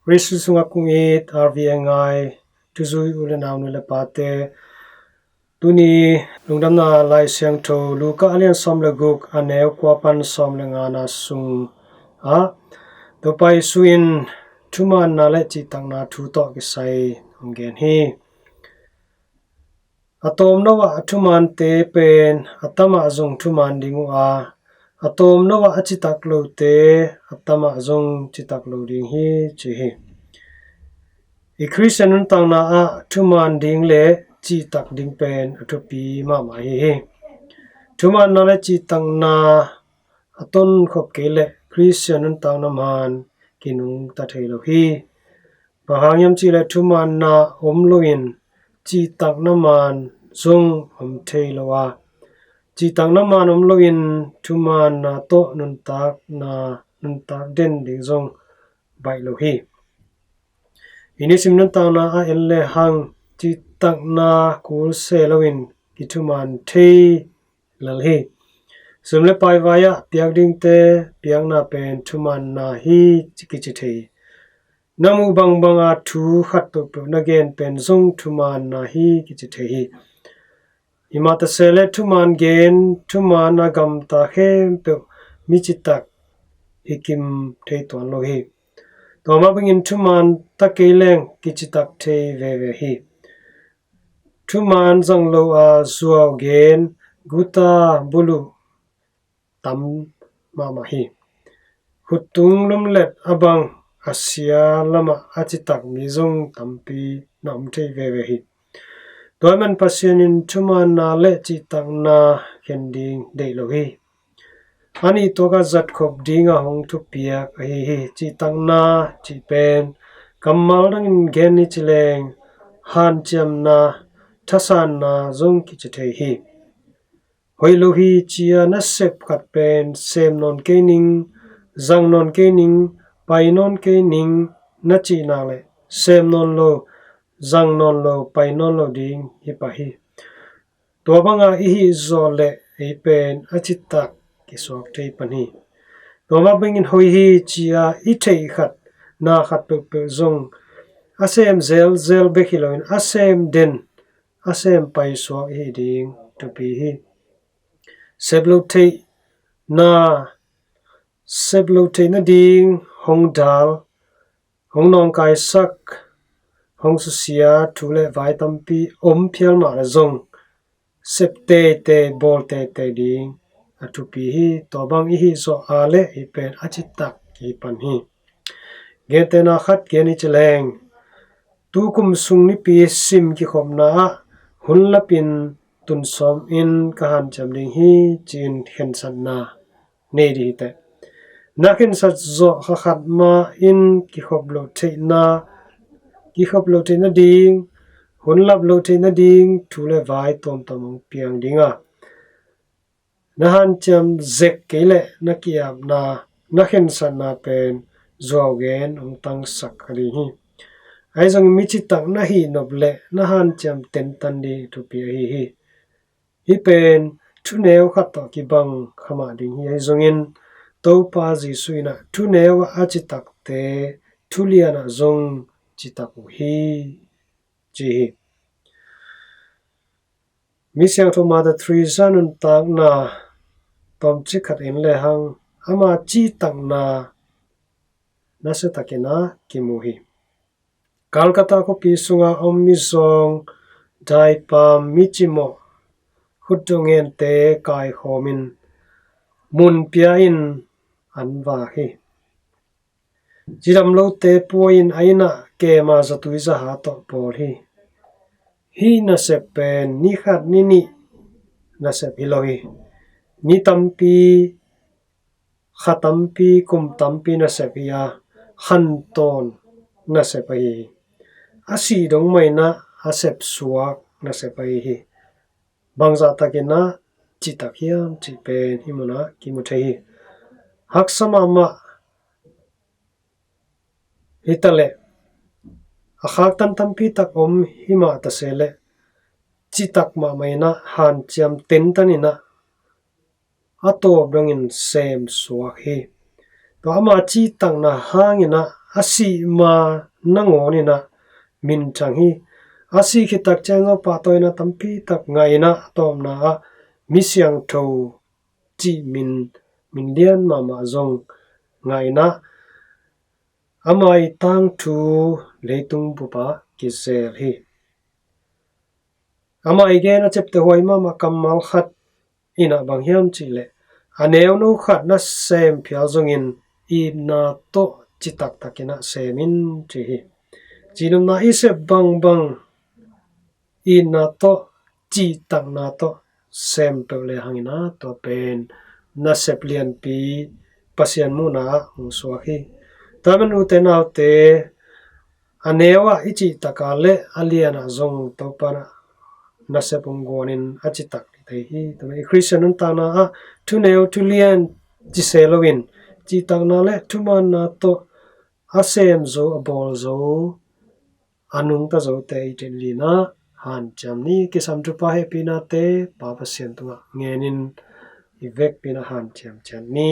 risu sunga kung it RVNI tuzui ulenaw nula pate tuni lungdam na lai siang tho luka alian som le guk aneu kwa pan som le ngana sung a topai suin thuman na le chi tang na thu to ki sai ongen hi atom nowa thuman te pen atama zong thuman dingu a atom nowa achitak lo te atama zong chitak lo ding hi chi hi i christian tang na a thuman ding le chi tak ding pen athopi ma ma hi thuman na le chi tang na aton khop ke le christian tang na man kinung ta thei lo hi pahangyam chi le thuman na om loin chi tak na man zong om thei lo wa chi tak na man om loin thuman na to nun tak den ding zong bai lo hi ini simnan ta na a elle hang chi tak na kul se loin ki thuman thei lal hi sumle pai vaya piak ding te piak na pen thuman na hi chi chi thei namu bang banga thu khat pe na gen pen zong thuman na hi ki chi thei imata sele thuman gen thuman agam ta khem pe mi chi tak hikim thei ton lo hi toma bingin thuman takeleng ki chi tak thei ve hi thuman zang lo a zuaw gen guta bulu tam mama hi hutung lum let abang asia lama achitak mizong tampi nam thei ve hi toiman pasienin thuman na le chi tak na kending dei lo hi ani toka zat khop dinga hong thu piak hi chi tak na chi pen kamal dangin gen ni chileng han cham na thasan na zong ki chithei hi hoi lo hi chia na sep khat pen sem non ke ning zang non ke ning pai non ke ning na chi na le sem non lo zang non lo pai non lo ding hi pa hi to banga hi zo le hi pen achitak ki sok thei pan hi to ma bingin hoi hi chia i thei khat na khat pe zong asem zel be khiloin asem den asem pai so hi ding to pi hi seblo thei na ding hong dal hong nong kai sak hong su sia thule vai tampi om phial ma la zong sep te bol te ding atu pi hi to bang hi so ale hi pen achitak ki pan hi gen te na khat gen ni cheleng tu kum sung ni pi sim ki khom na hun lapin tun som in ka han cham ding hi chin khen san na ne di te na khen sat zo khat ma in ki khop lo the na ding hun lap lo the na ding thule vai tom piang dinga na han cham zek kele na kiam na khen san na pen zo gen ong tang sak ri hi ai zong mi chi tak na hi noble na han cham ten tan di tu pi hi pen thu neu khat to ki bang khama ding hi zong in to pa ji suina thu neu a chi tak te thuliana zong chi tak hi chi hi mi siang tho ma da 3 zanun tak na tom chi khat in le hang ama chi tak na se takena ki mu hi Kolkata ko pi sunga ommi song dai pa michimo hutungen te kai homin mun pia in anwa hi jiram lo te poin aina ke ma zatui za ha to por hi na se pen ni khat ni na se piloi ni tampi khatampi kum tampi na se pia khan ton na se pai asi dong mai na asep suak na se pai hi bangza takena chi takhiam chi pen himuna kimuthei haksama ma hitale akhak tan tampi tak om hima ta sele chi tak ma maina han cham ten tanina ato brangin sem suak hi to ama chi tak na hangina asi ma nangoni na min chang hi asi khitak chango pa toina tampi tak ngaina tom na mi siang tho chi min lian ma zong ngaina amai tang thu leitung pupa kisel hi amai ge na chepte hoi ma kamal khat ina bang hiam chi le aneu no khat na sem phial zongin I na to chitak takina semin chi hi chinum na I se bang I na to chi tak na to sem pe le hangina to pen na seplian pi pasian mu na muswa hi tamen uten autte anewa ichi takale aliana zong to pana na sepung gonin achitak thei hi tame christian ta na tu neo tu lian chi selowin chi tak na le tu man na to asem zo abol zo anung ta zo te iten lina han cham ni kisam tu pa he pina te pa pasien tu ngenin ivek pina han cham chan ni